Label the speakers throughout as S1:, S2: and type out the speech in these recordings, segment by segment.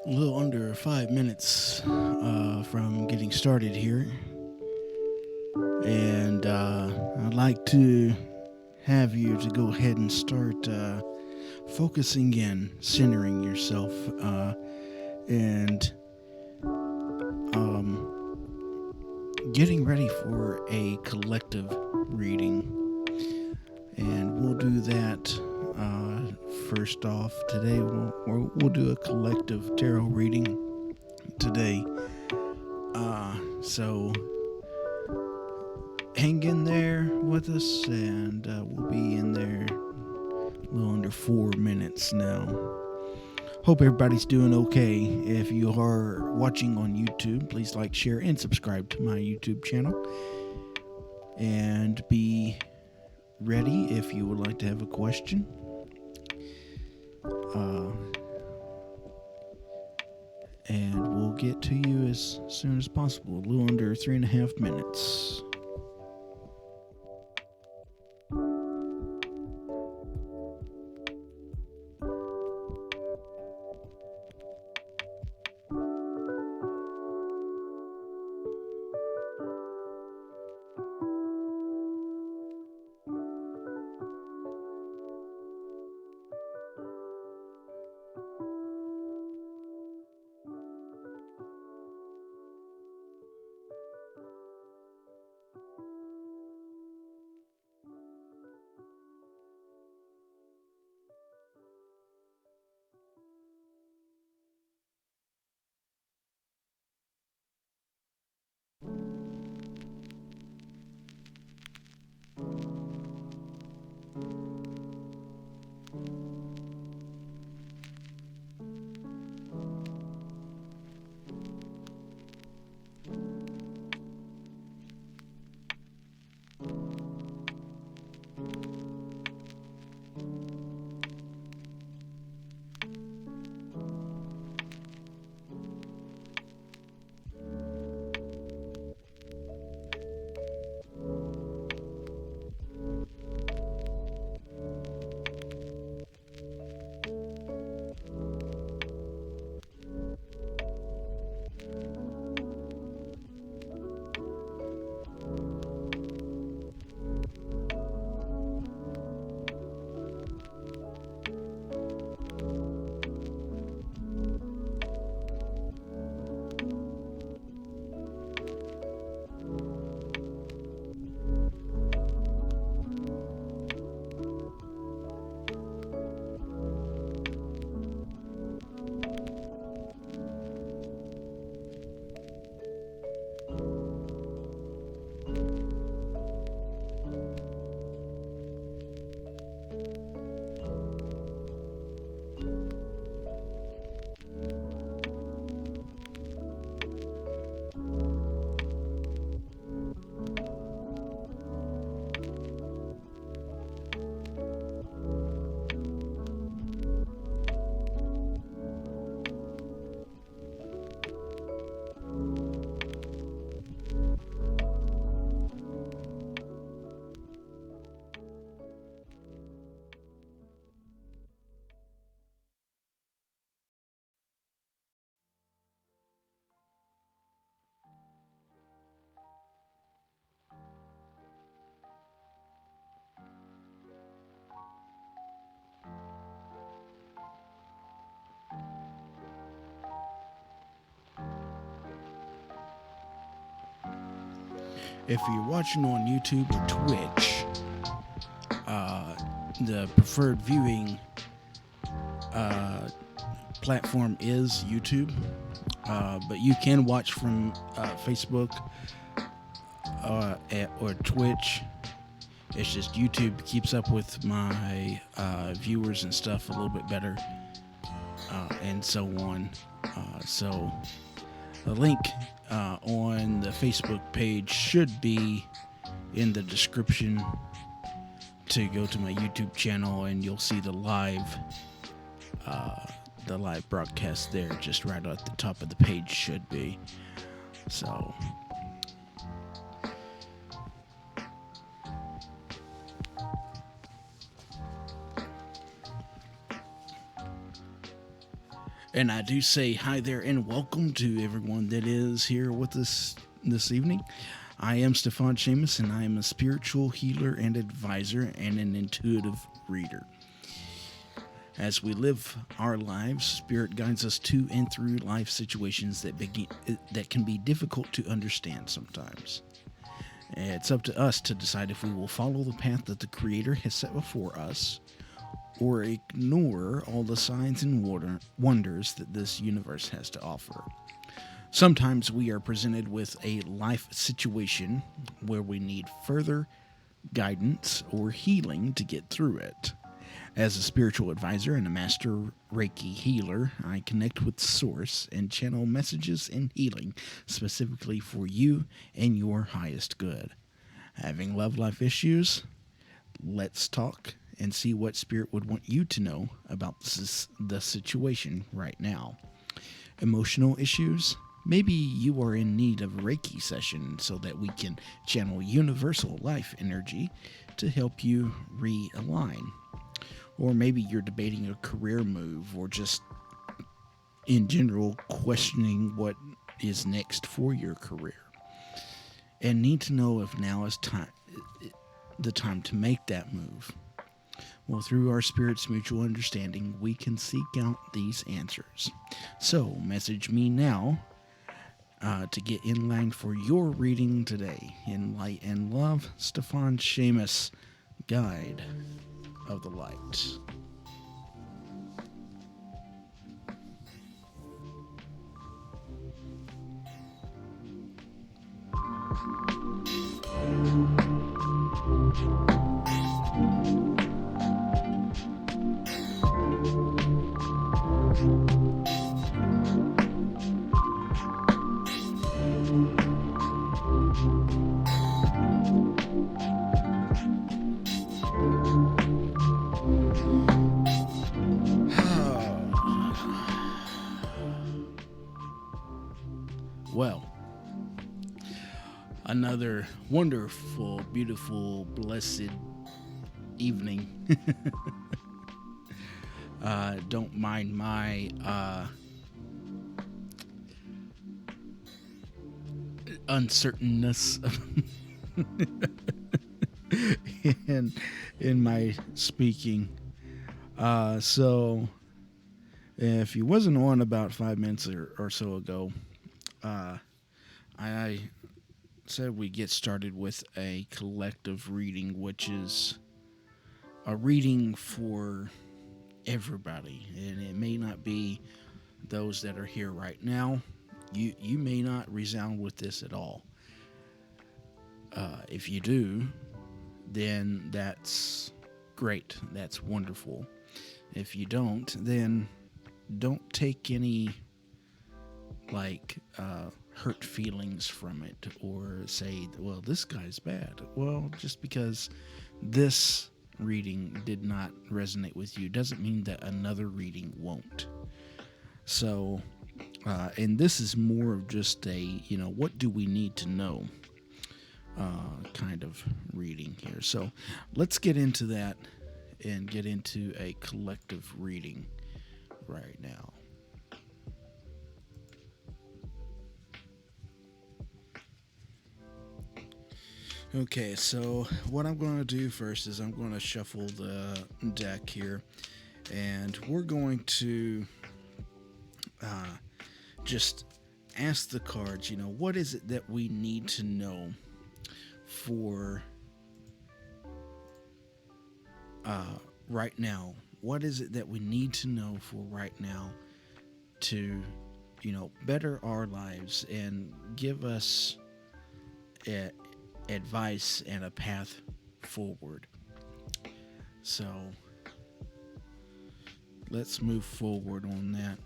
S1: A little under 5 minutes from getting started here. And I'd like to have you to go ahead and start focusing in, centering yourself, and getting ready for a collective reading. And we'll do that first off today. We'll do a collective tarot reading today. So hang in there with us, and we'll be in there a little under 4 minutes now. Hope everybody's doing okay. If you are watching on YouTube, please like, share, and subscribe to my YouTube channel. And be ready if you would like to have a question. And we'll get to you as soon as possible. A little under 3.5 minutes. If you're watching on YouTube or Twitch, the preferred viewing platform is YouTube, but you can watch from Facebook or Twitch. It's just YouTube keeps up with my viewers and stuff a little bit better, and so on. So the link on the Facebook page should be in the description to go to my YouTube channel, and you'll see the live broadcast there, just right at the top of the page should be. So and I do say hi there and welcome to everyone that is here with us this evening. I am Stíofán Séamus, and I am a spiritual healer and advisor and an intuitive reader. As we live our lives, Spirit guides us to and through life situations that can be difficult to understand sometimes. It's up to us to decide if we will follow the path that the Creator has set before us, or ignore all the signs and wonders that this universe has to offer. Sometimes we are presented with a life situation where we need further guidance or healing to get through it. As a spiritual advisor and a master Reiki healer, I connect with Source and channel messages and healing specifically for you and your highest good. Having love life issues? Let's talk and see what Spirit would want you to know about the situation right now. Emotional issues? Maybe you are in need of a Reiki session so that we can channel universal life energy to help you realign. Or maybe you're debating a career move, or just in general questioning what is next for your career, and need to know if now is the time to make that move. Well, through our Spirit's mutual understanding, we can seek out these answers. So message me now to get in line for your reading today. In light and love, Stíofán Séamus, Guide of the Light. Well, another wonderful, beautiful, blessed evening. Don't mind my uncertainness in my speaking. So if you wasn't on about 5 minutes or so ago, I said we get started with a collective reading, which is a reading for everybody, and it may not be those that are here right now. You may not resound with this at all. If you do, then that's great. That's wonderful. If you don't, then don't take any hurt feelings from it, or say, well, this guy's bad. Well, just because this reading did not resonate with you doesn't mean that another reading won't. So, and this is more of just a, what do we need to know kind of reading here. So let's get into that and get into a collective reading right now. Okay, so what I'm going to do first is I'm going to shuffle the deck here, and we're going to just ask the cards, what is it that we need to know for right now? What is it that we need to know for right now to, better our lives and give us advice and a path forward? So let's move forward on that.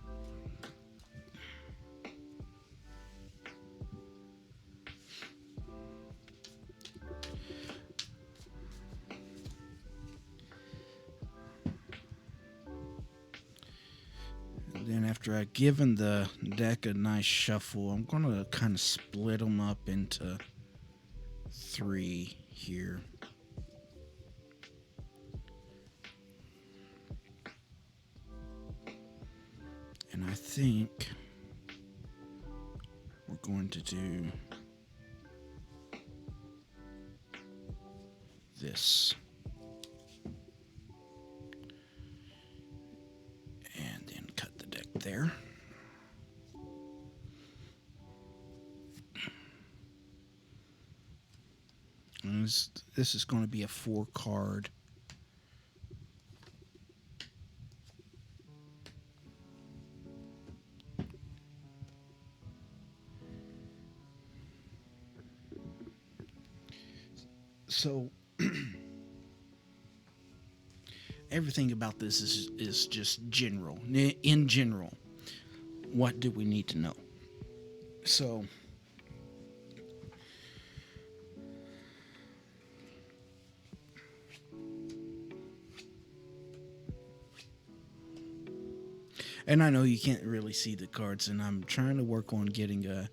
S1: Then after I've given the deck a nice shuffle, I'm going to kind of split them up into 3 here. And I think we're going to do this. And then cut the deck there. And this is going to be a 4-card. So everything about this is just general. In general, what do we need to know? So and I know you can't really see the cards, and I'm trying to work on getting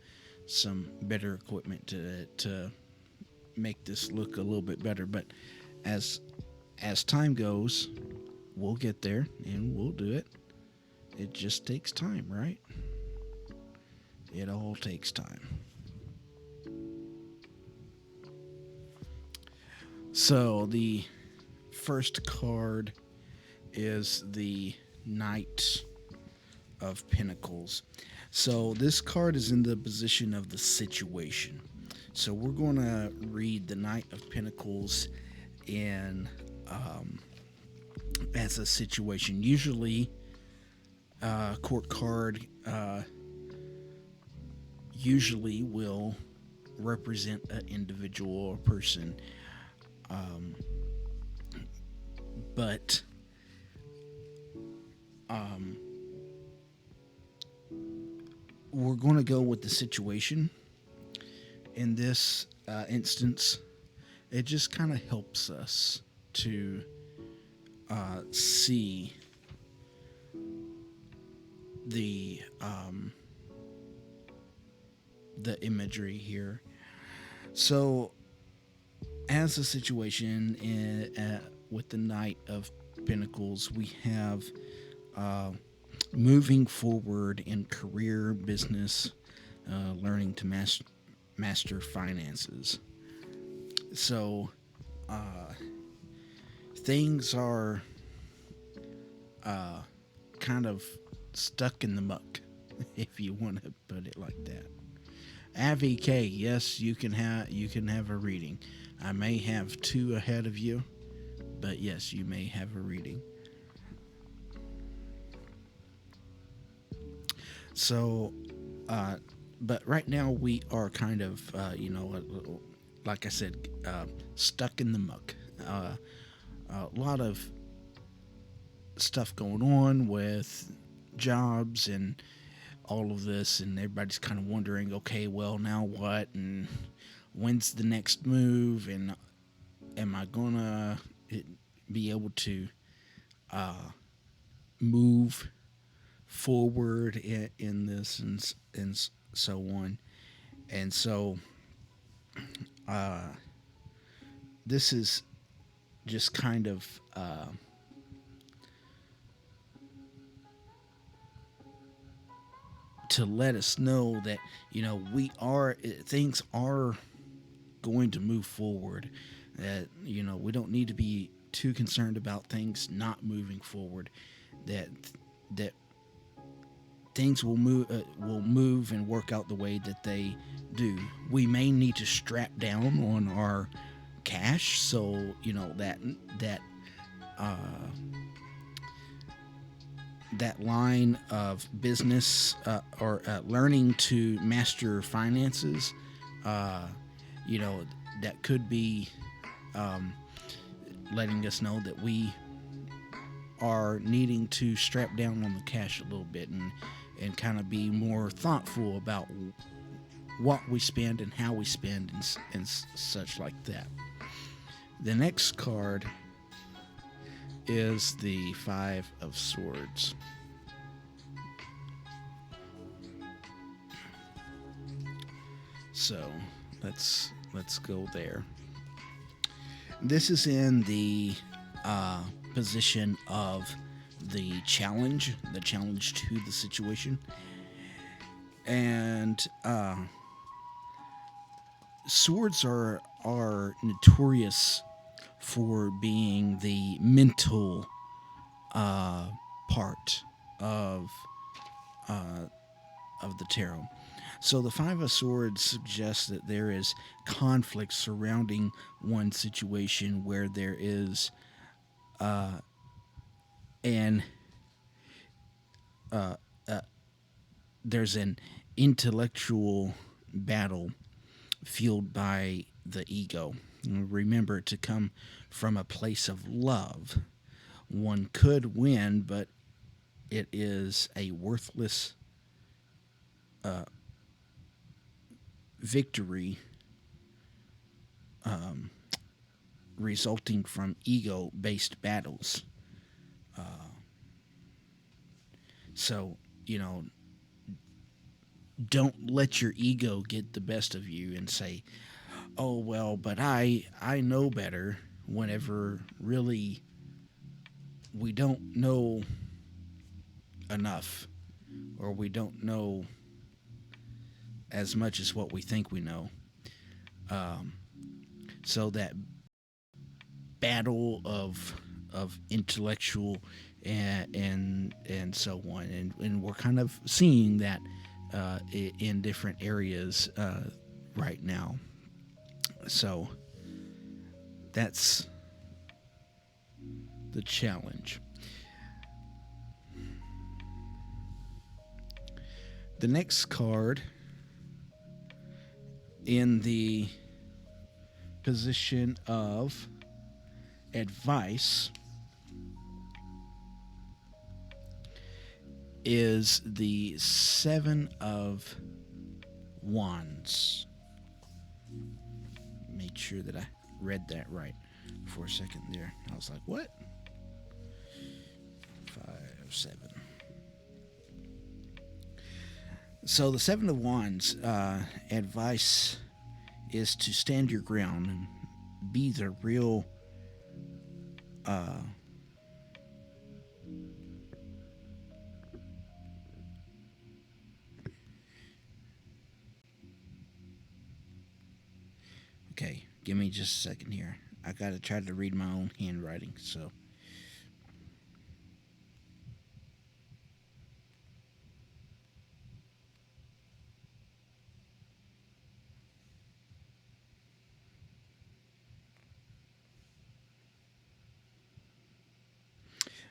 S1: some better equipment to make this look a little bit better. But as time goes, we'll get there, and we'll do it. It just takes time, right? It all takes time. So the first card is the Knight of Pentacles. So this card is in the position of the situation. So we're going to read the Knight of Pentacles in as a situation. Usually, court card usually will represent an individual or person, but we're going to go with the situation. In this instance, it just kind of helps us to see the imagery here. So, as a situation with the Knight of Pentacles, we have moving forward in career, business, learning to master finances. So things are kind of stuck in the muck, if you want to put it like that. AVK, yes, you can have a reading. I may have 2 ahead of you, but yes, you may have a reading. So but right now we are kind of, like I said, stuck in the muck. A lot of stuff going on with jobs and all of this, and everybody's kind of wondering, okay, well, now what? And when's the next move? And am I gonna be able to move forward in this and so on? And so this is just kind of to let us know that things are going to move forward, that we don't need to be too concerned about things not moving forward, that things will move and work out the way that they do. We may need to strap down on our cash, so uh, that line of business or learning to master finances, uh, that could be um, letting us know that we are needing to strap down on the cash a little bit and kind of be more thoughtful about what we spend and how we spend and such like that. The next card is the Five of Swords. So let's go there. This is in the position of the challenge to the situation, and swords are notorious for being the mental part of the tarot. So the Five of Swords suggests that there is conflict surrounding one situation where there is an there's an intellectual battle fueled by the ego. Remember, to come from a place of love, one could win, but it is a worthless victory resulting from ego-based battles. So, don't let your ego get the best of you and say, oh, well, but I know better, whenever really we don't know enough, or we don't know as much as what we think we know. So that battle of intellectual and so on, and we're kind of seeing that in different areas right now. So that's the challenge. The next card in the position of advice is the Seven of Wands. Make sure that I read that right for a second there. I was like, what? 5, 7. So the Seven of Wands advice is to stand your ground and be the real okay, give me just a second here. I gotta try to read my own handwriting, so.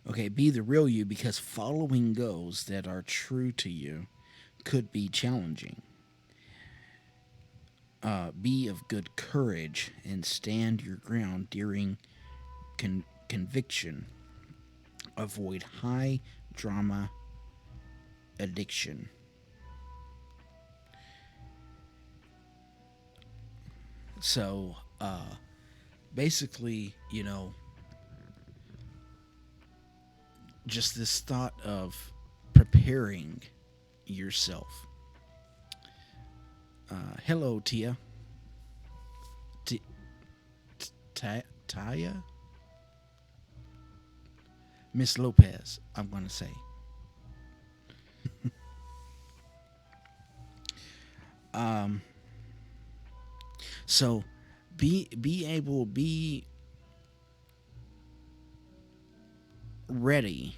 S1: Okay, be the real you, because following those that are true to you could be challenging. Be of good courage and stand your ground during conviction. Avoid high drama addiction. So, basically, just this thought of preparing yourself. Hello, Tia. Taya? Miss Lopez, I'm going to say. So, be ready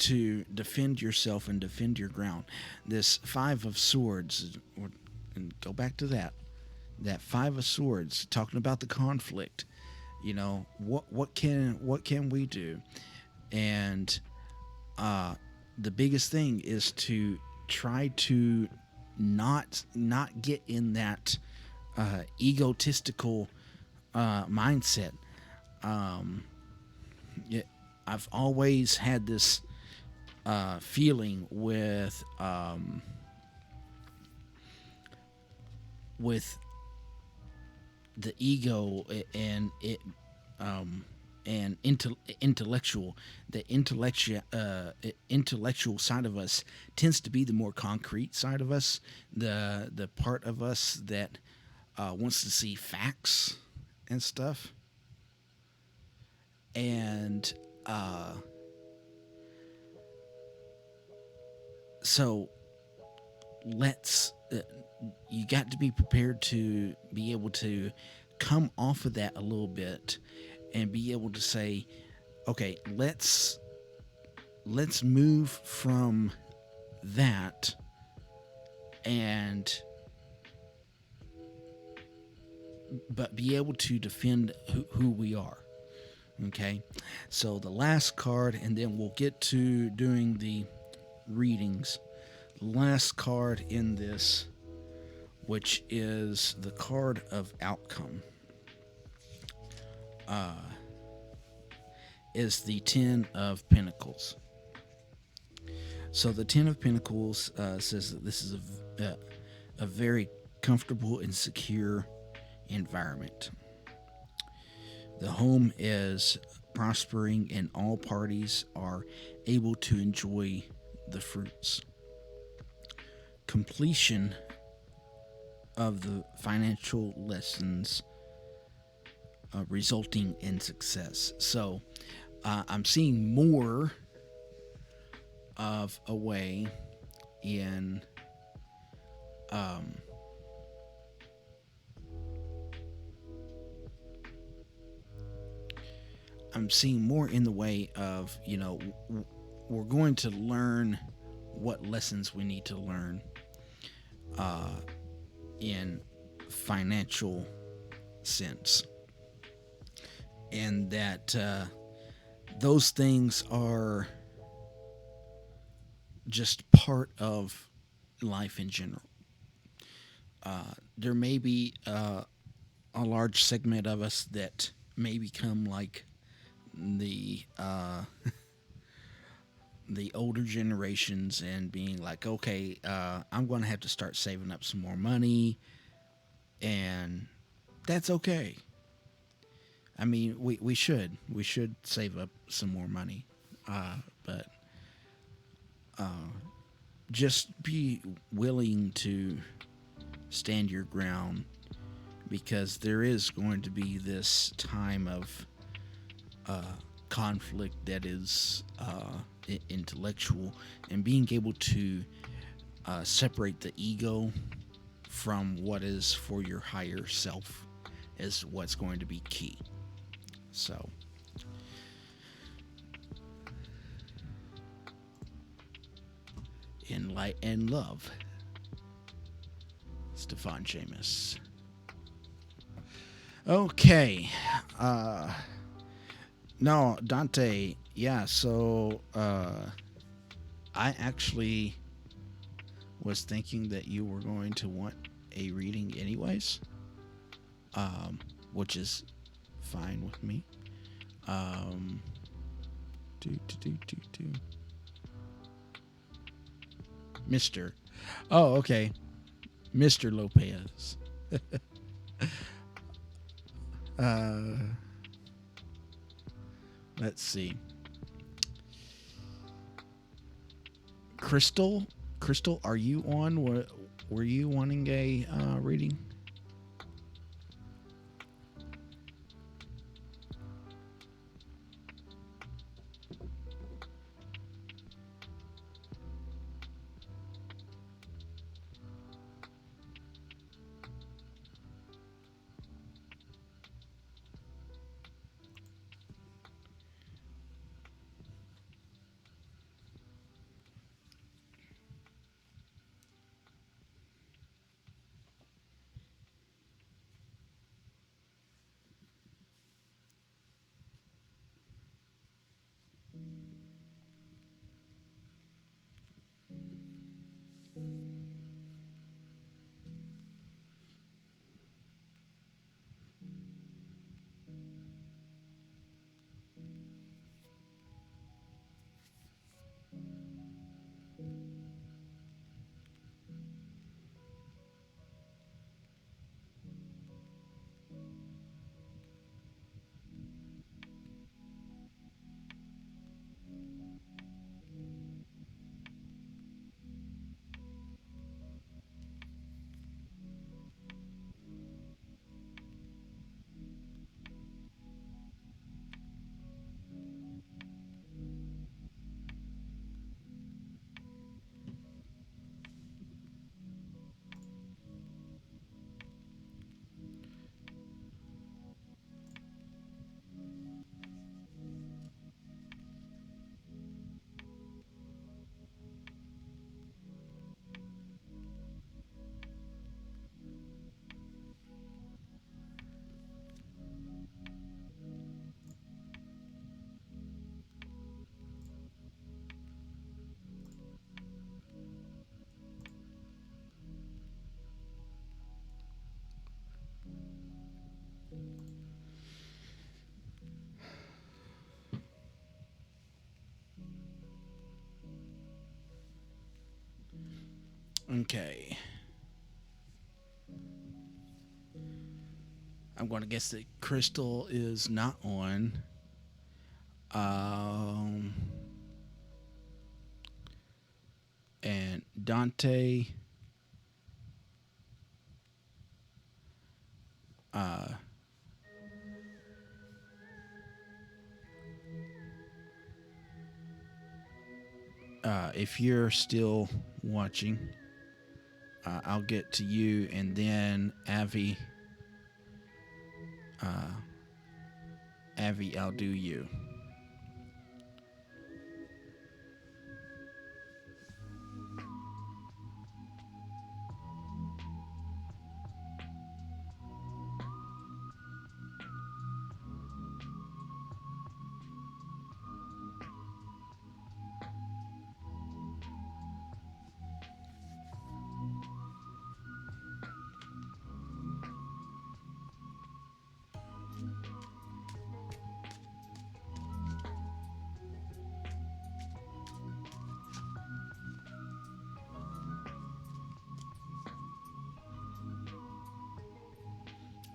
S1: to defend yourself and defend your ground. This Five of Swords, and go back to that. That Five of Swords, talking about the conflict. You know, what can we do? And the biggest thing is to try to not get in that egotistical mindset. I've always had this feeling with the ego and it and intellectual. The intellectual side of us tends to be the more concrete side of us, the part of us that wants to see facts and stuff. And so let's you got to be prepared to be able to come off of that a little bit and be able to say, okay, let's move from that and but be able to defend who we are. Okay, so the last card, and then we'll get to doing the readings. The last card in this, which is the card of outcome, is the Ten of Pentacles. So the Ten of Pentacles says that this is a very comfortable and secure environment. The home is prospering and all parties are able to enjoy the fruits. Completion of the financial lessons resulting in success. So I'm seeing more of a way in I'm seeing more in the way of, you know, we're going to learn what lessons we need to learn in financial sense, and that those things are just part of life in general. There may be a large segment of us that may become like the older generations and being like, okay, I'm going to have to start saving up some more money, and that's okay. I mean, we should save up some more money, but just be willing to stand your ground, because there is going to be this time of conflict that is intellectual, and being able to separate the ego from what is for your higher self is what's going to be key. So in light and love, Stíofán Séamus. Okay. No, Dante, yeah, so I actually was thinking that you were going to want a reading anyways, which is fine with me. Mr. Oh, okay. Mr. Lopez. Let's see. Crystal, are you on? Were you wanting a reading? Okay. I'm going to guess that Crystal is not on. Um, and Dante. Uh, if you're still watching, I'll get to you, and then Avi. Avi, I'll do you.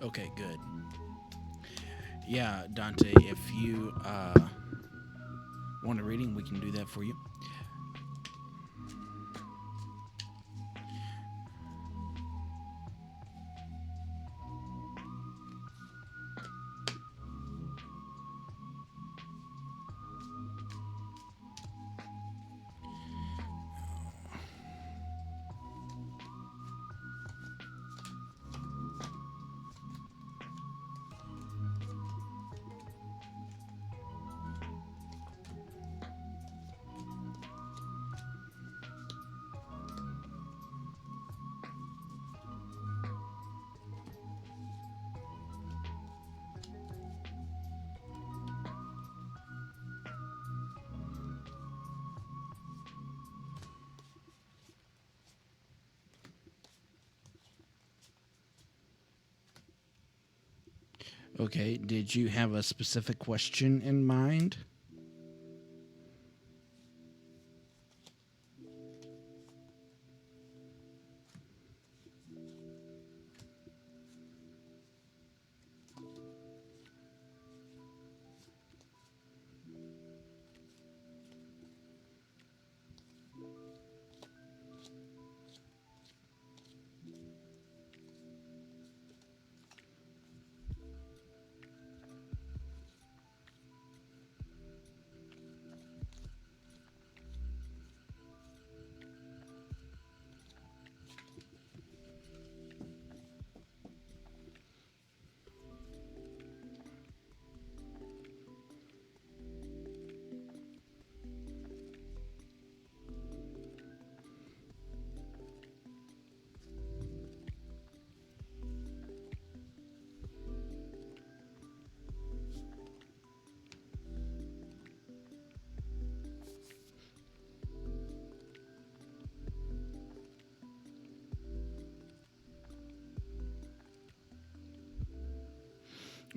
S1: Okay, good. Yeah, Dante, if you want a reading, we can do that for you. Okay, did you have a specific question in mind?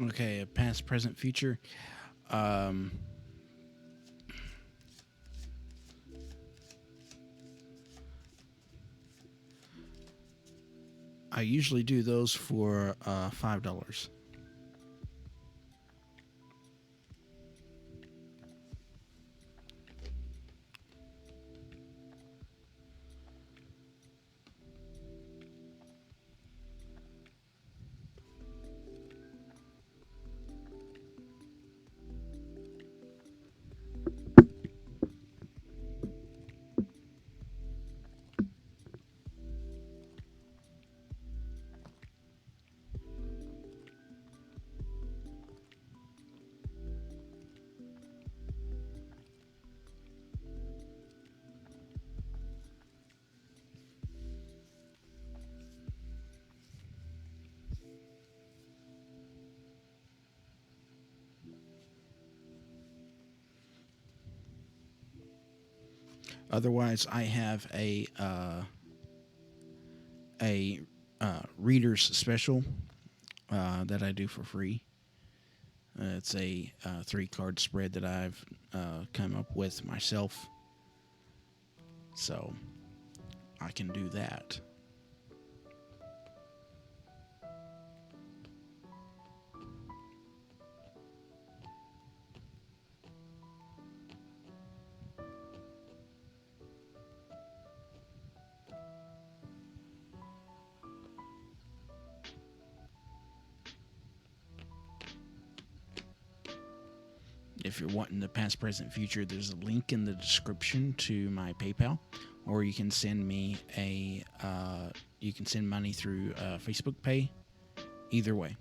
S1: Okay, past, present, future. Um, I usually do those for $5. Otherwise, I have a reader's special that I do for free. It's a 3-card spread that I've come up with myself. So I can do that. If you're wanting the past, present, future, there's a link in the description to my PayPal, or you can send me you can send money through Facebook Pay. Either way.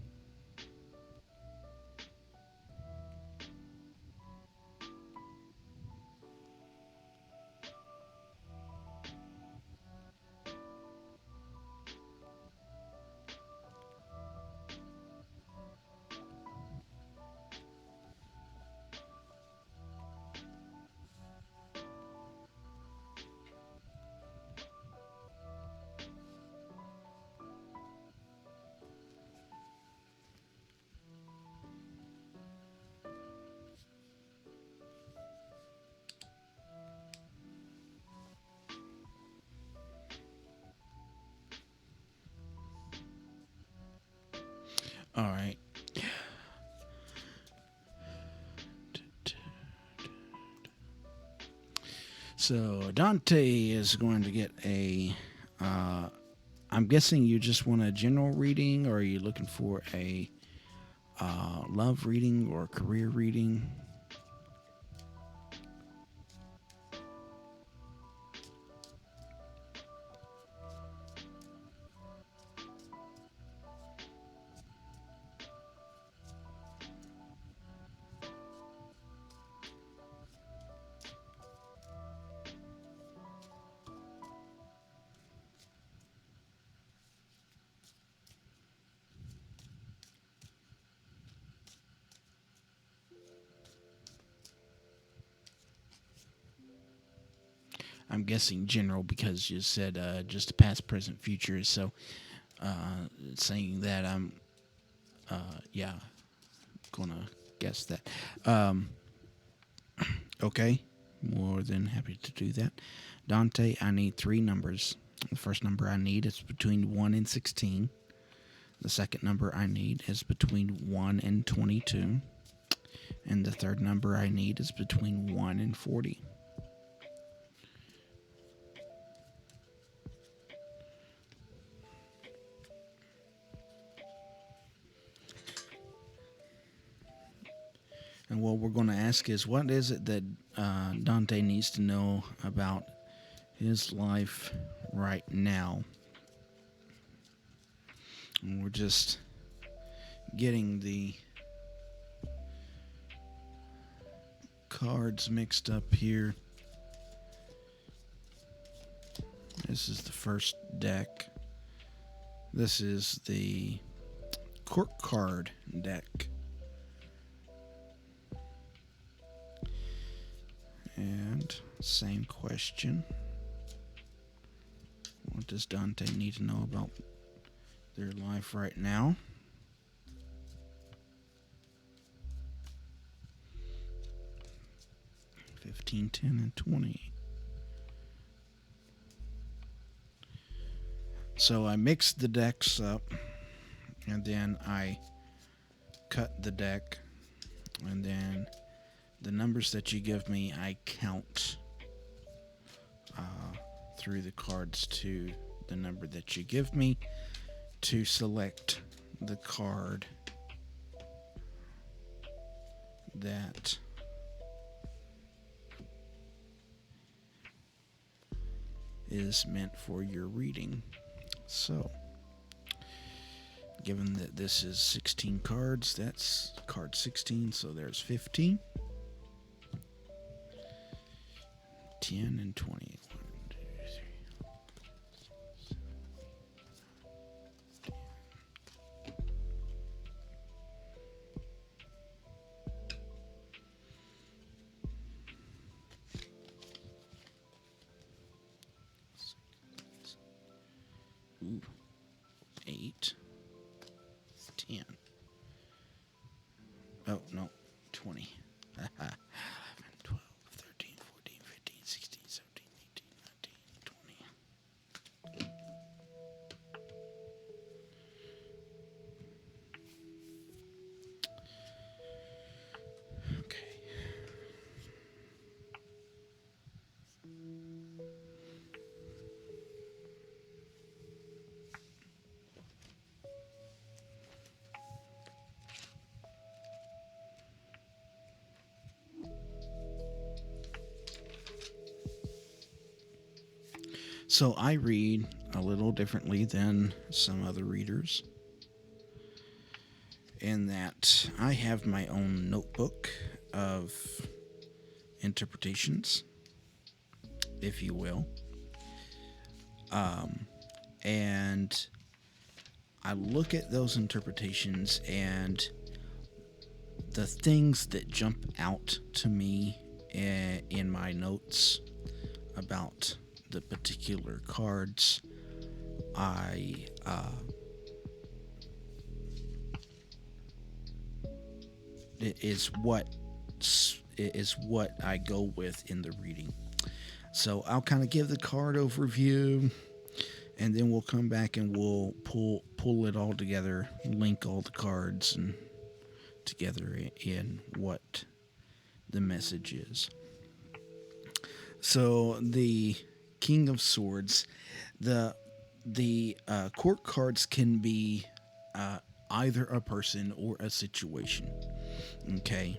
S1: All right. So Dante is going to get a. I'm guessing you just want a general reading, or are you looking for a love reading or career reading? I'm guessing general because you said just past, present, future. So saying that I'm, gonna guess that. Okay, more than happy to do that. Dante, I need 3 numbers. The first number I need is between 1 and 16. The second number I need is between 1 and 22. And the third number I need is between 1 and 40. And what we're going to ask is, what is it that Dante needs to know about his life right now? And we're just getting the cards mixed up here. This is the first deck. This is the court card deck. And same question. What does Dante need to know about their life right now? $15, $10, and $20. So I mixed the decks up, and then I cut the deck, and then the numbers that you give me, I count through the cards to the number that you give me to select the card that is meant for your reading. So, given that this is 16 cards, that's card 16, so there's 15, 10, and 20. 1, 2, 3. Ooh. 8, 10. Oh, no, 20. 11, 12, 13, 14, 15, 16, 17, 18, 19, 20. So I read a little differently than some other readers, in that I have my own notebook of interpretations, if you will. And I look at those interpretations, and the things that jump out to me in my notes about the particular cards, I is what I go with in the reading. So I'll kind of give the card overview, and then we'll come back and we'll pull it all together, link all the cards and together in what the message is. So the King of Swords, the court cards can be either a person or a situation. Okay.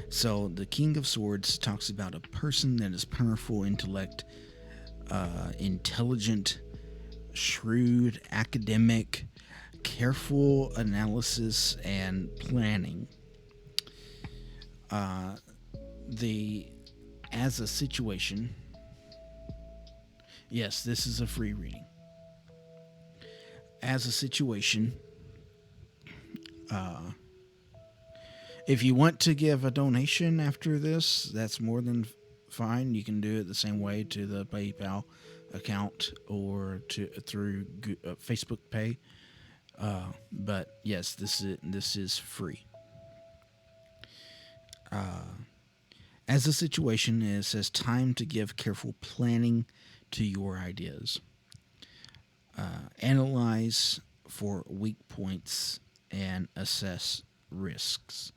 S1: So the King of Swords talks about a person that is powerful intellect, intelligent, shrewd, academic, careful analysis, and planning. As a situation, yes, this is a free reading. As a situation, if you want to give a donation after this, that's more than fine. You can do it the same way to the PayPal account or through Facebook Pay. But yes, this is free. As a situation, it says time to give careful planning to your ideas. Analyze for weak points and assess risks.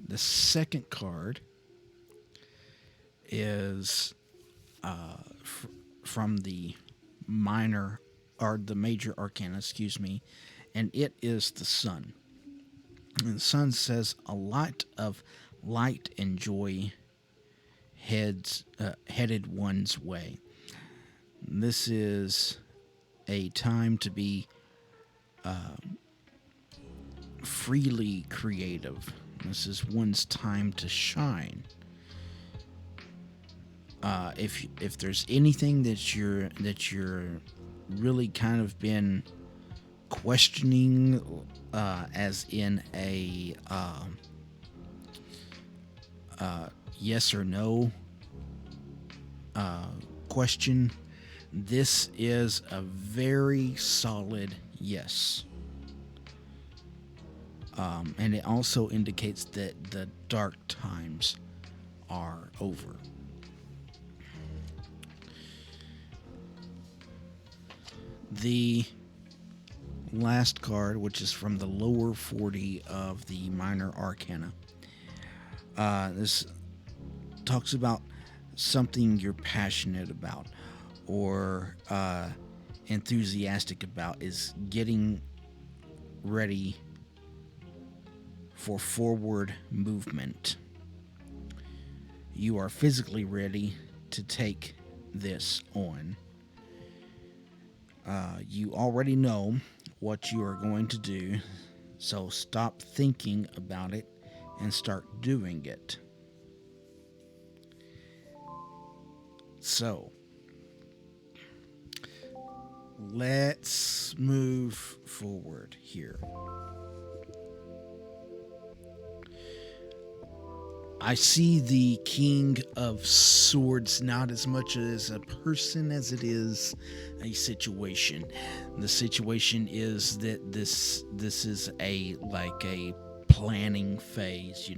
S1: The second card is from the major arcana, and it is the Sun. And the Sun says a lot of light and joy headed one's way. This is a time to be freely creative. This is one's time to shine. If there's anything that you're really kind of been questioning, as in a yes or no question, this is a very solid yes. And it also indicates that the dark times are over. The last card, which is from the lower 40 of the minor arcana, this talks about something you're passionate about or enthusiastic about, is getting ready for forward movement. You are physically ready to take this on. You already know what you are going to do, so stop thinking about it and start doing it. So, let's move forward here. I see the King of Swords not as much as a person as it is a situation. The situation is that this is a planning phase,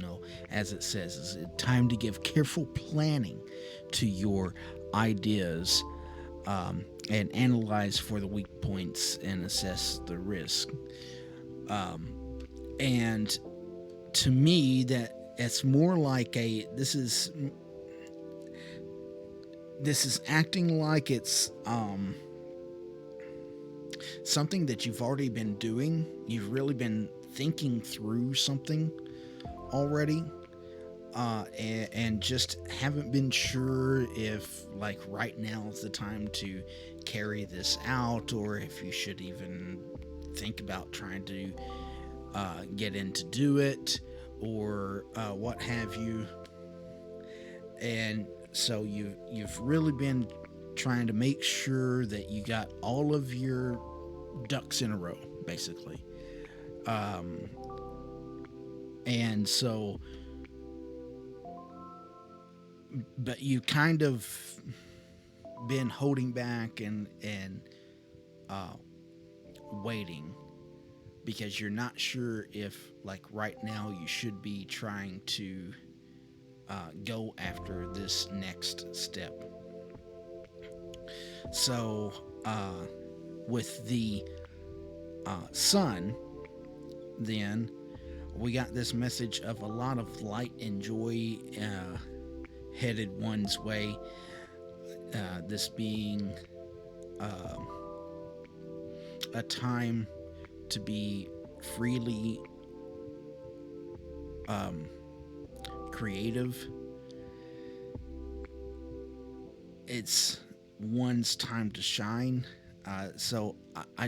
S1: as it says. It's a time to give careful planning to your ideas, and analyze for the weak points and assess the risk. And to me, that it's more like this is acting like it's something that you've already been doing. You've really been thinking through something already, and just haven't been sure if like right now is the time to carry this out, or if you should even think about trying to get in to do it, or what have you. And so you've really been trying to make sure that you got all of your ducks in a row, basically. Um, and so, but you kind of been holding back and uh, waiting because you're not sure if like right now you should be trying to go after this next step. So with the sun, then we got this message of a lot of light and joy headed one's way. This being uh, a time to be freely um, creative. It's one's time to shine. So I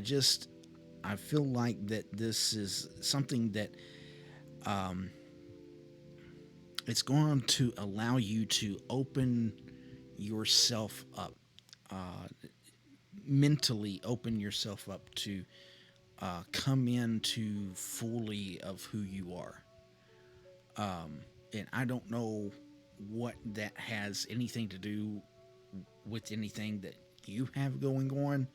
S1: feel like that this is something that um, it's going to allow you to open yourself up, uh, mentally open yourself up to come into fully of who you are. And I don't know what that has anything to do with anything that you have going on,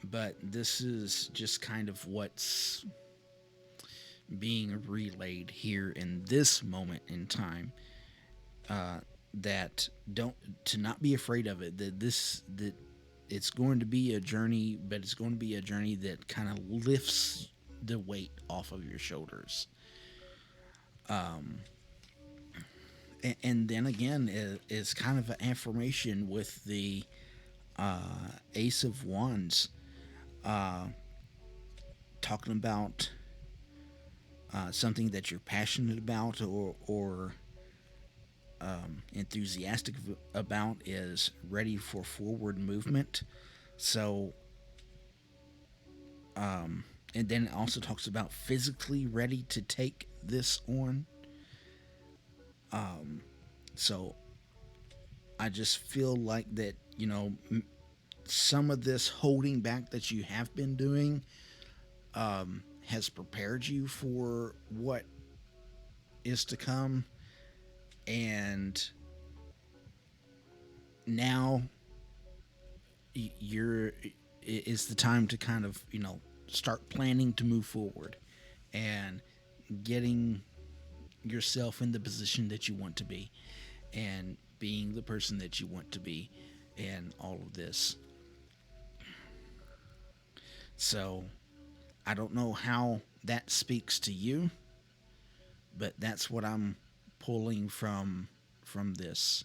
S1: but this is just kind of what's being relayed here in this moment in time. Uh, that don't to not be afraid of it. That it's going to be a journey, but it's going to be a journey that kind of lifts the weight off of your shoulders. Um, and then again, is kind of an affirmation with the Ace of Wands, uh, talking about something that you're passionate about or enthusiastic about is ready for forward movement. So, and then it also talks about physically ready to take this on. So, I just feel like that, some of this holding back that you have been doing has prepared you for what is to come. And now you're is the time to kind of start planning to move forward and getting yourself in the position that you want to be and being the person that you want to be and all of this. So I don't know how that speaks to you, but that's what I'm pulling from this.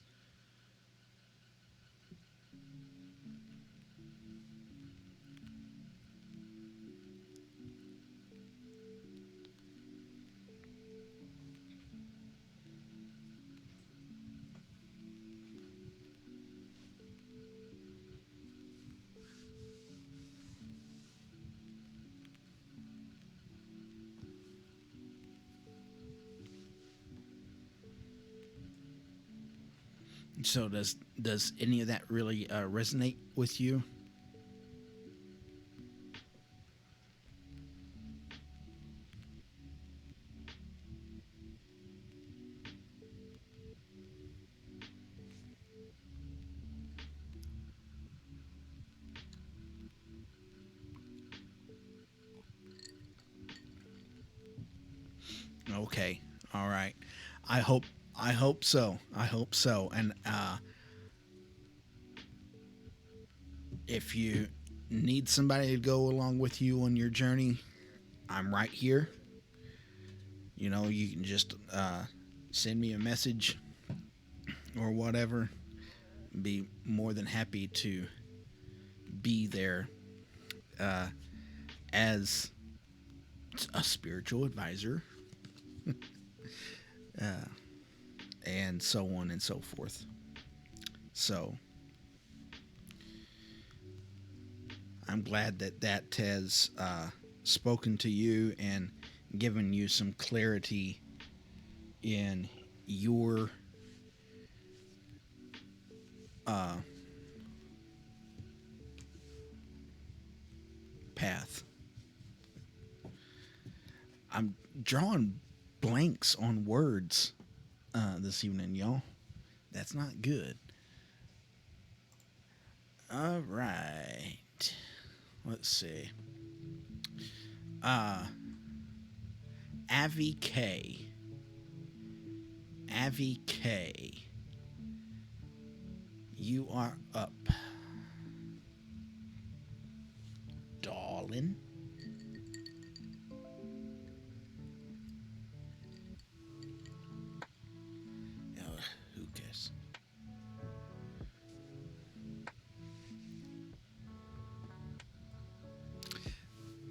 S1: So does any of that really resonate with you? Okay, all right. I hope I hope so. I hope so. And if you need somebody to go along with you on your journey, I'm right here. You can just send me a message or whatever. Be more than happy to be there uh, as a spiritual advisor. and so on and so forth. So I'm glad that has spoken to you and given you some clarity in your uh, path. I'm drawing blanks on words this evening, y'all. That's not good. All right. Let's see. Uh, Avi K. Avi K. You are up, darling. Who cares?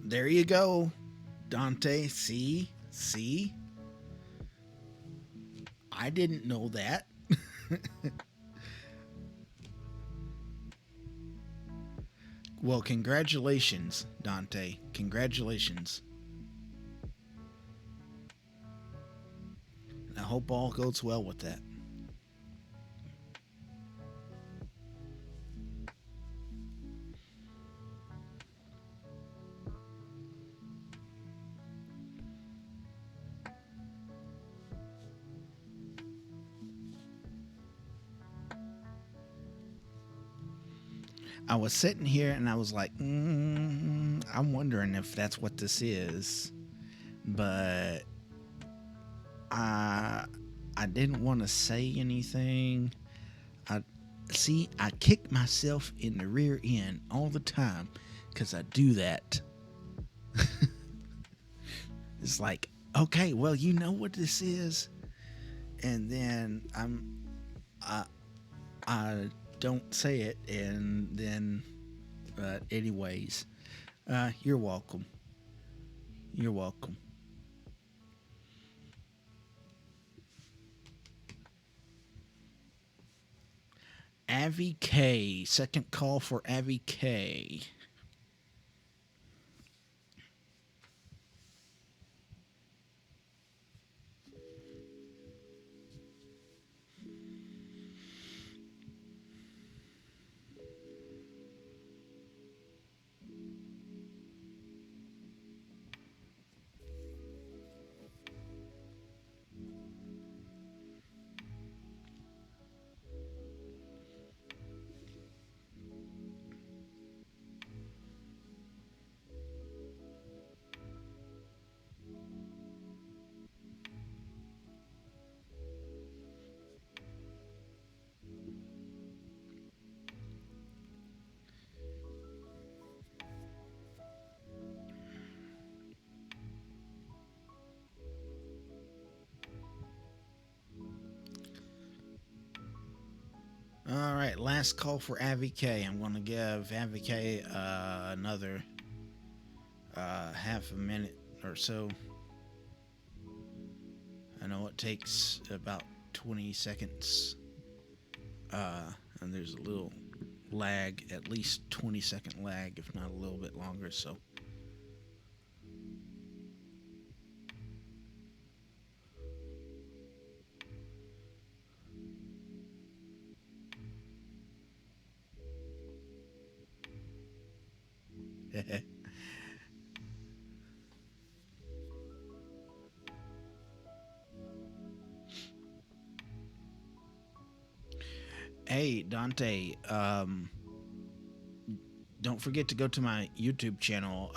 S1: There you go, Dante. See, I didn't know that. Well, congratulations, Dante. Congratulations. I hope all goes well with that. I was sitting here and I was like, I'm wondering if that's what this is, but I I didn't want to say anything. I I kick myself in the rear end all the time because I do that. It's like, okay, well, you know what this is, and then I I don't say it, and then, but anyways, you're welcome. You're welcome. Avi K. Second call for Avi K. All right, last call for Avi K. I'm going to give Avi K another half a minute or so. I know it takes about 20 seconds, and there's a little lag, at least 20-second lag, if not a little bit longer. So, hey Dante, don't forget to go to my YouTube channel.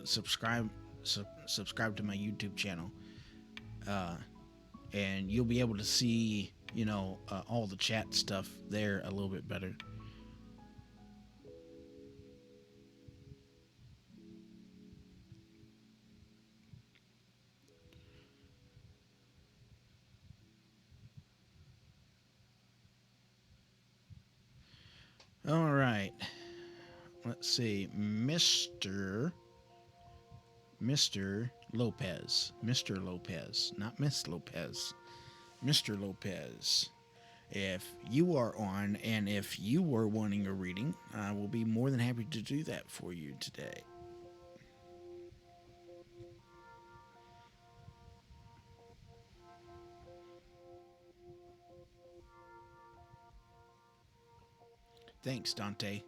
S1: Subscribe to my YouTube channel, uh, and you'll be able to see, all the chat stuff there a little bit better. All right. Let's see, Mr. Lopez, not Miss Lopez. Mr. Lopez, if you are on and if you were wanting a reading, I will be more than happy to do that for you today. Thanks, Dante.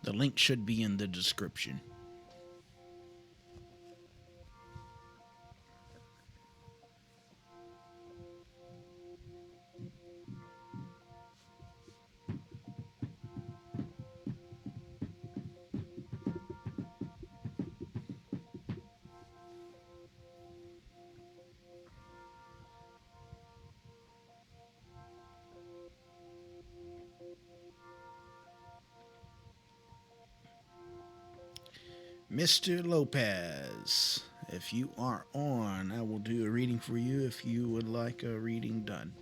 S1: The link should be in the description. Mr. Lopez, if you are on, I will do a reading for you if you would like a reading done.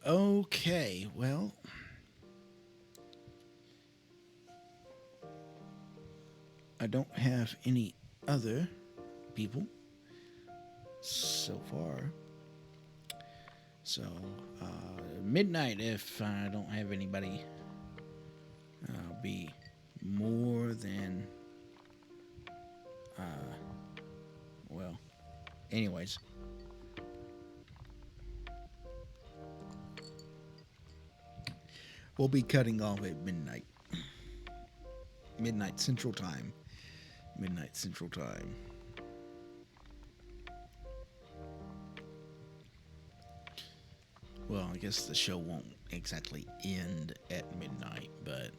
S1: Okay, well, I don't have any other people so far. So, midnight, if I don't have anybody, I'll be more than, well, anyways. We'll be cutting off at midnight. Midnight Central Time. Midnight Central Time. Well, I guess the show won't exactly end at midnight, but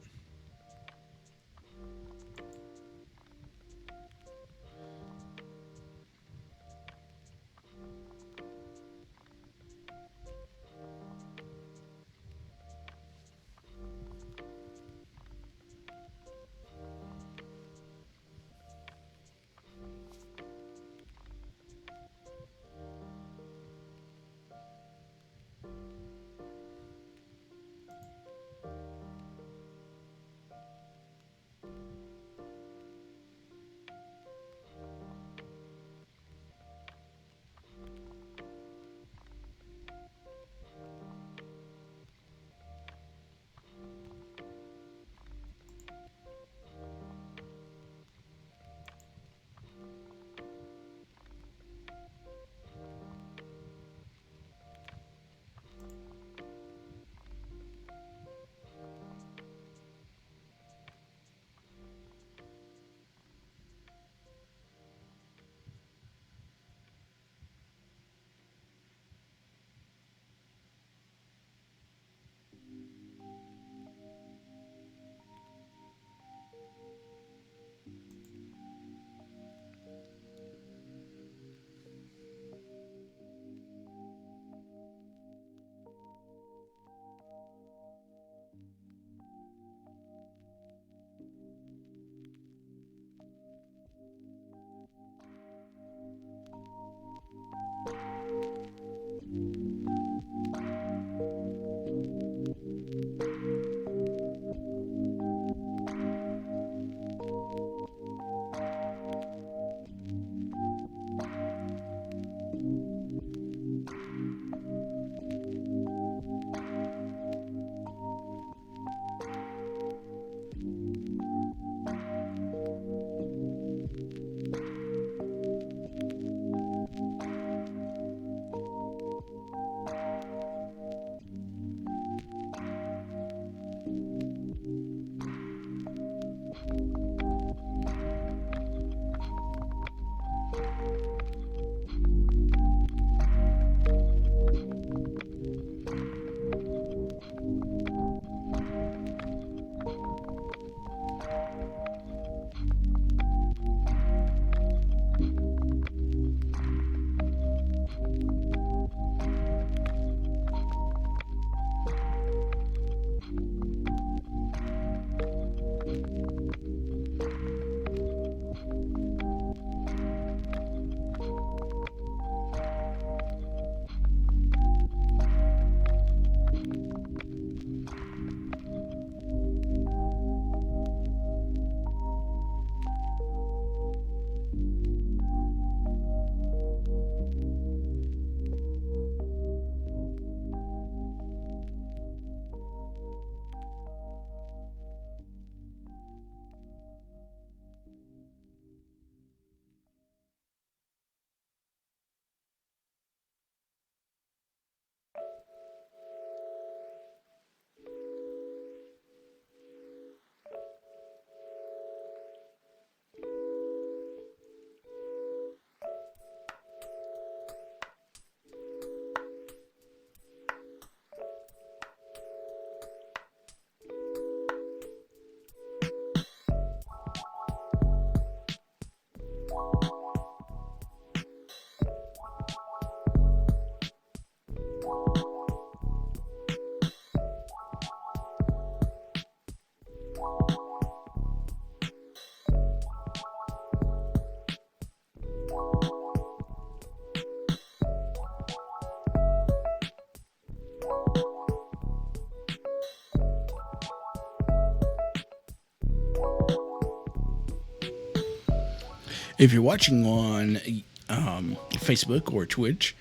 S1: If you're watching on Facebook or Twitch,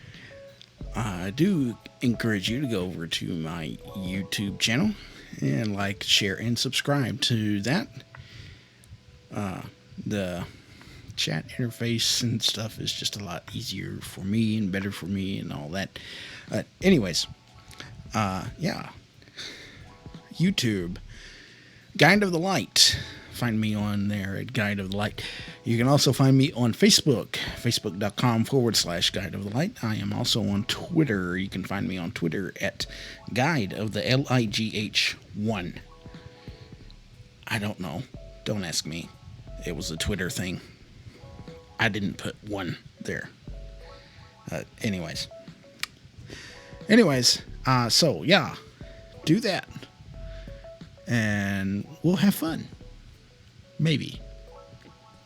S1: I do encourage you to go over to my YouTube channel and like, share, and subscribe to that. The chat interface and stuff is just a lot easier for me and better for me and all that. Anyways, yeah. YouTube, Guide of the Light. Find me on there at Guide of the Light. You can also find me on Facebook, facebook.com/Guide of the Light. I am also on Twitter. You can find me on Twitter at Guide of the LIGH1. I don't know. Don't ask me. It was a Twitter thing. I didn't put one there. Anyways, so yeah, do that. And we'll have fun. Maybe.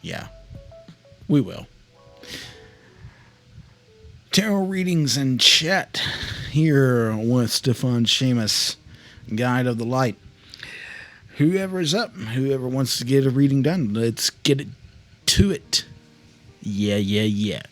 S1: Yeah, we will. Tarot readings and chat here with Stíofán Séamus, Guide of the Light. Whoever's up, whoever wants to get a reading done, let's get it to it. Yeah.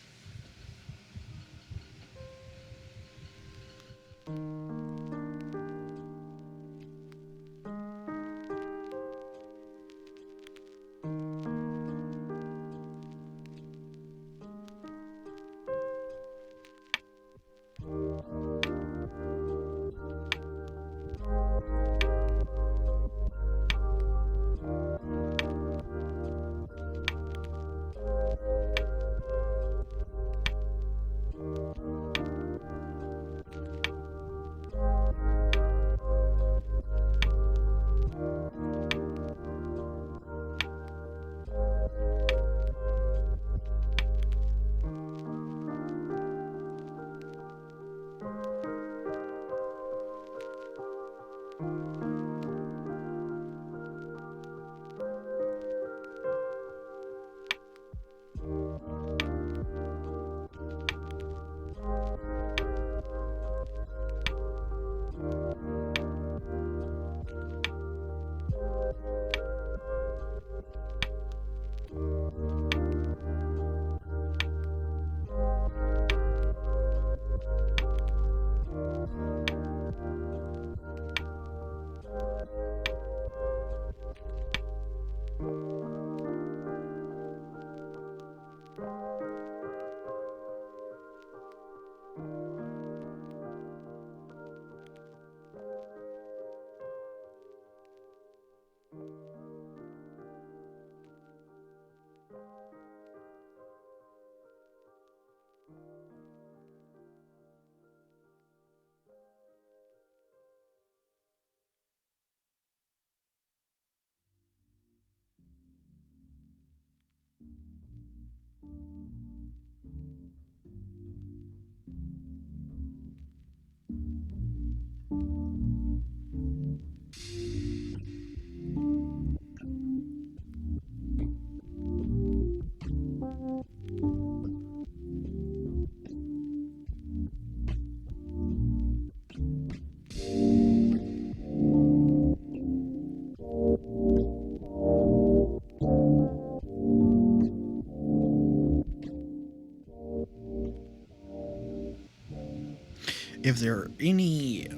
S1: If there are any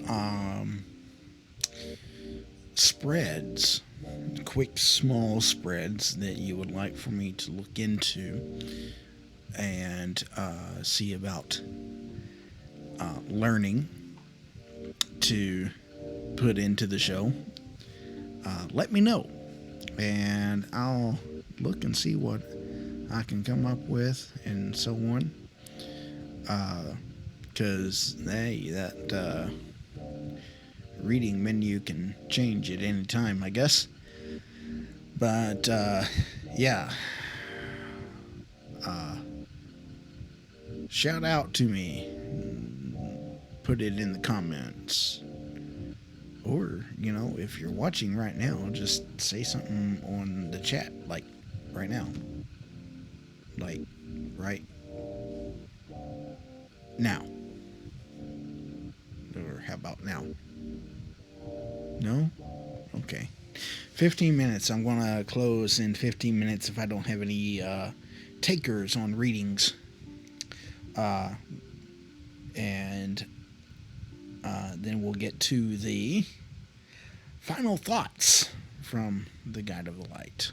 S1: spreads, quick small spreads that you would like for me to look into and see about learning to put into the show, let me know and I'll look and see what I can come up with and so on. Because that reading menu can change at any time, I guess. But yeah, shout out to me, put it in the comments, or if you're watching right now, just say something on the chat, like right now, like right now. Or how about now? No? Okay. 15 minutes. I'm going to close in 15 minutes if I don't have any takers on readings. And then we'll get to the final thoughts from the Guide of the Light.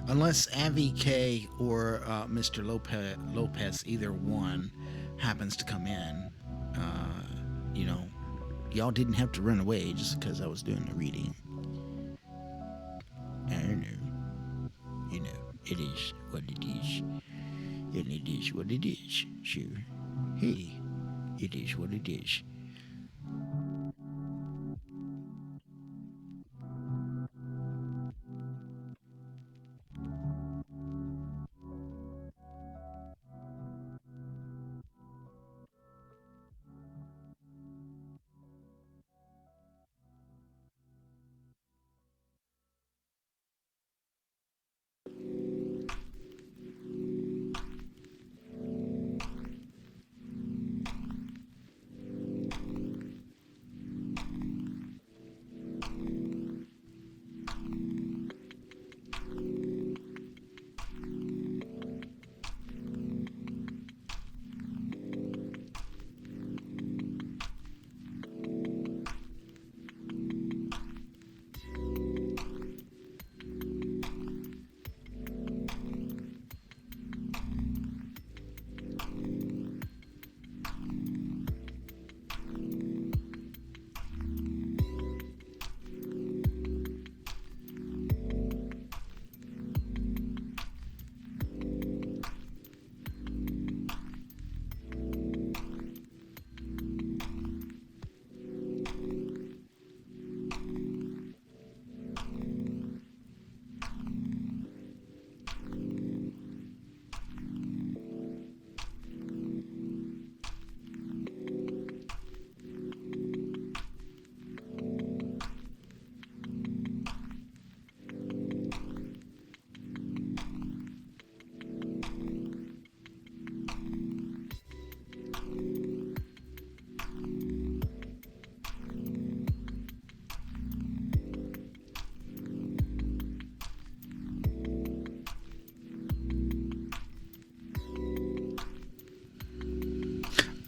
S1: Unless Avi K or Mr. Lopez, either one, happens to come in, you know, y'all didn't have to run away just because I was doing the reading. I don't know. You know, it is what it is. And it is what it is. Sure. Hey, it is what it is.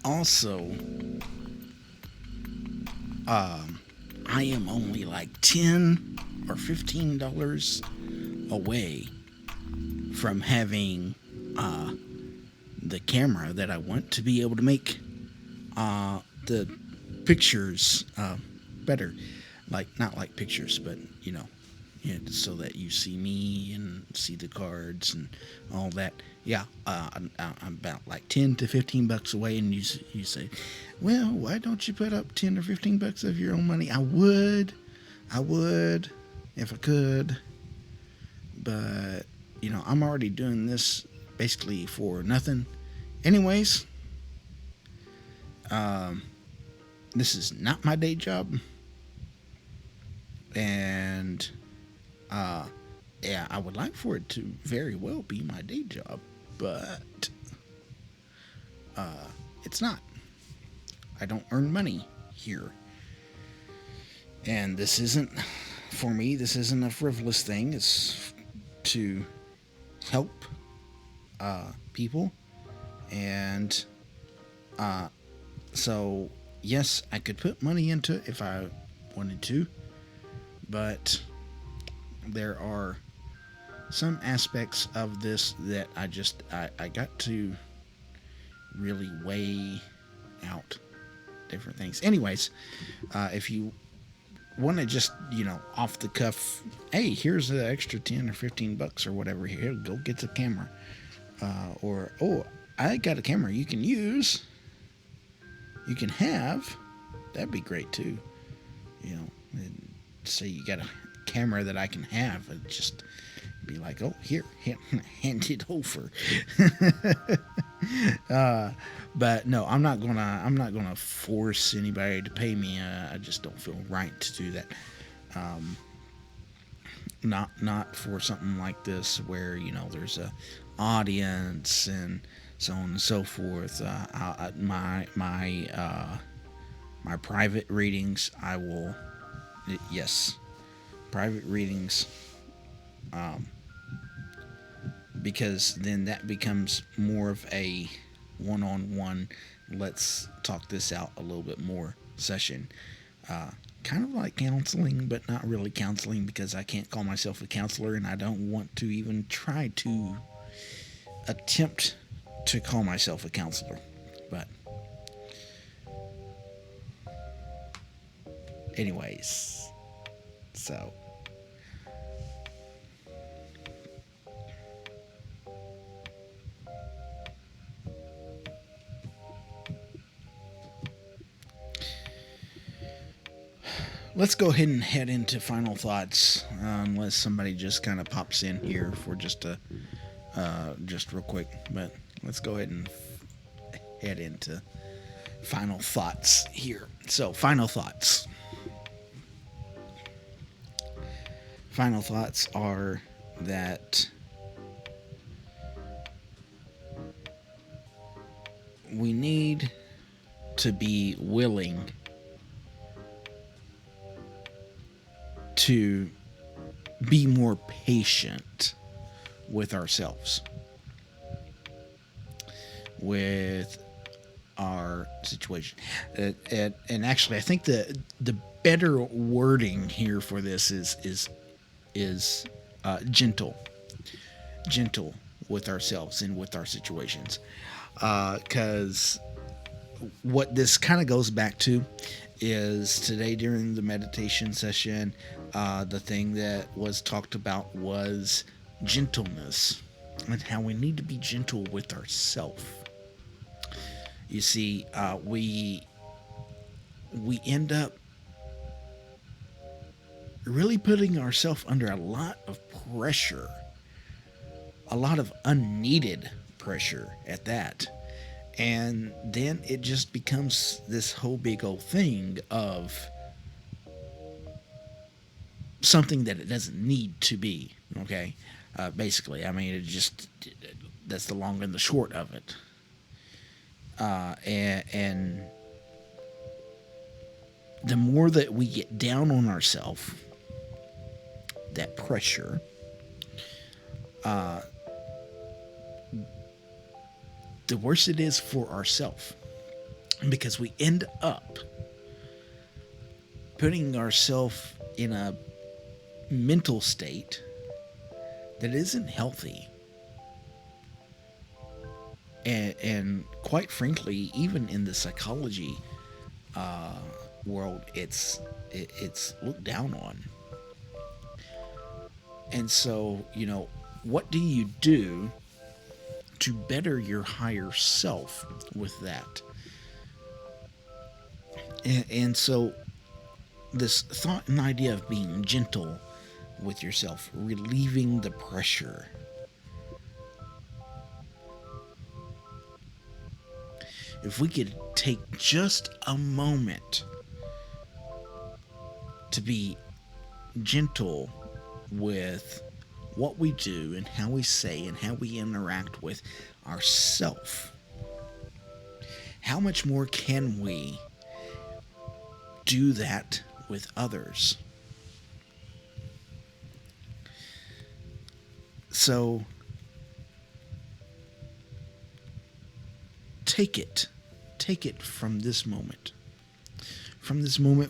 S1: Also, I am only like $10 or $15 away from having the camera that I want to be able to make the pictures better. Like, not like pictures, but so that you see me and see the cards and all that. Yeah, I'm about like $10 to $15 away, and you say, well, why don't you put up $10 or $15 of your own money? I would, if I could, but I'm already doing this basically for nothing. Anyways, this is not my day job, and Yeah, I would like for it to very well be my day job, but it's not. I don't earn money here. And this isn't, for me, this isn't a frivolous thing. It's to help people. And so, yes, I could put money into it if I wanted to, but there are some aspects of this that I got to really weigh out different things. Anyways, if you want to just, off the cuff, hey, here's the extra 10 or 15 bucks or whatever, here, go get the camera. Or, oh, I got a camera you can use, you can have, that'd be great too. And say you got a camera that I can have, and just be like, oh, here, hand it over. But no, I'm not gonna force anybody to pay me. I just don't feel right to do that. Not for something like this where there's a audience and so on and so forth. My private readings, I will, yes, private readings, because then that becomes more of a one-on-one, let's talk this out a little bit more session. Kind of like counseling, but not really counseling, because I can't call myself a counselor, and I don't want to even try to attempt to call myself a counselor. But anyways, so let's go ahead and head into final thoughts, unless somebody just kind of pops in here for just real quick. But let's go ahead and head into final thoughts here. So, final thoughts. Final thoughts are that we need to be willing to be more patient with ourselves, with our situation. And actually, I think the better wording here for this is gentle with ourselves and with our situations. Because what this kind of goes back to is today during the meditation session, the thing that was talked about was gentleness and how we need to be gentle with ourselves. You see, we end up really putting ourselves under a lot of pressure, a lot of unneeded pressure at that. And then it just becomes this whole big old thing of something that it doesn't need to be, okay? Basically, I mean, that's the long and the short of it. And the more that we get down on ourselves, that pressure, the worse it is for ourselves, because we end up putting ourselves in a mental state that isn't healthy. And quite frankly, even in the psychology world, it's looked down on. And so, what do you do to better your higher self with that? And so this thought and idea of being gentle with yourself, relieving the pressure, if we could take just a moment to be gentle with what we do and how we say and how we interact with ourself, how much more can we do that with others? So take it from this moment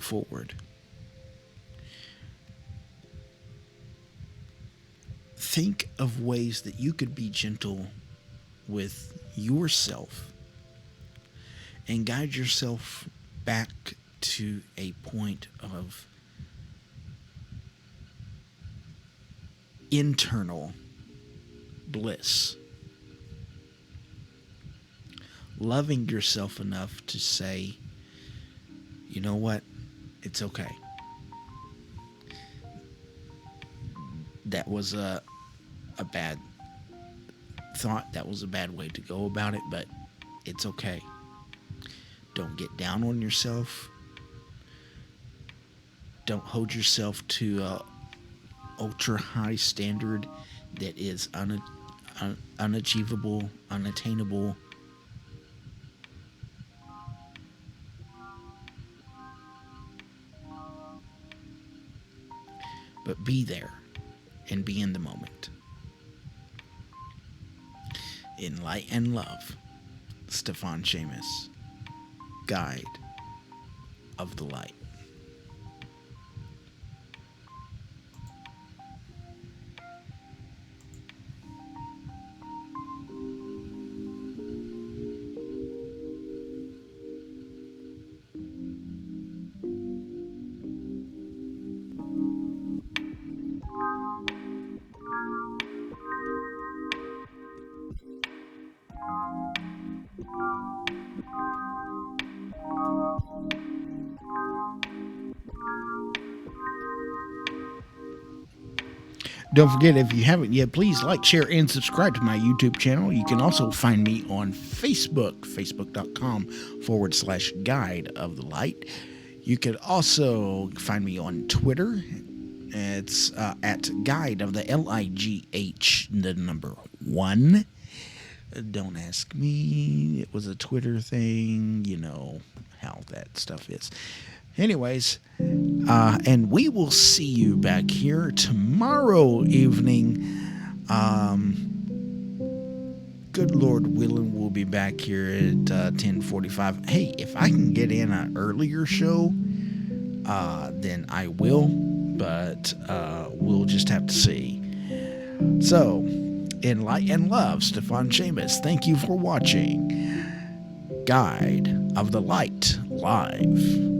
S1: forward. Think of ways that you could be gentle with yourself and guide yourself back to a point of internal bliss. Loving yourself enough to say, you know what, it's okay. That was a bad thought. That was a bad way to go about it, but it's okay. Don't get down on yourself. Don't hold yourself to a ultra high standard that is unachievable, unattainable. But be there and be in the moment. In light and love, Stíofán Séamus, Guide of the Light. Don't forget, if you haven't yet, please like, share, and subscribe to my YouTube channel. You can also find me on Facebook, facebook.com/Guide of the Light. You can also find me on Twitter. It's at Guide of the LIGH, the number 1. Don't ask me. It was a Twitter thing. You know how that stuff is. Anyways, and we will see you back here tomorrow evening. Good Lord willing, we'll be back here at 10:45. Hey, if I can get in an earlier show, then I will, but we'll just have to see. So, in light and love, Stíofán Séamus, thank you for watching Guide of the Light Live.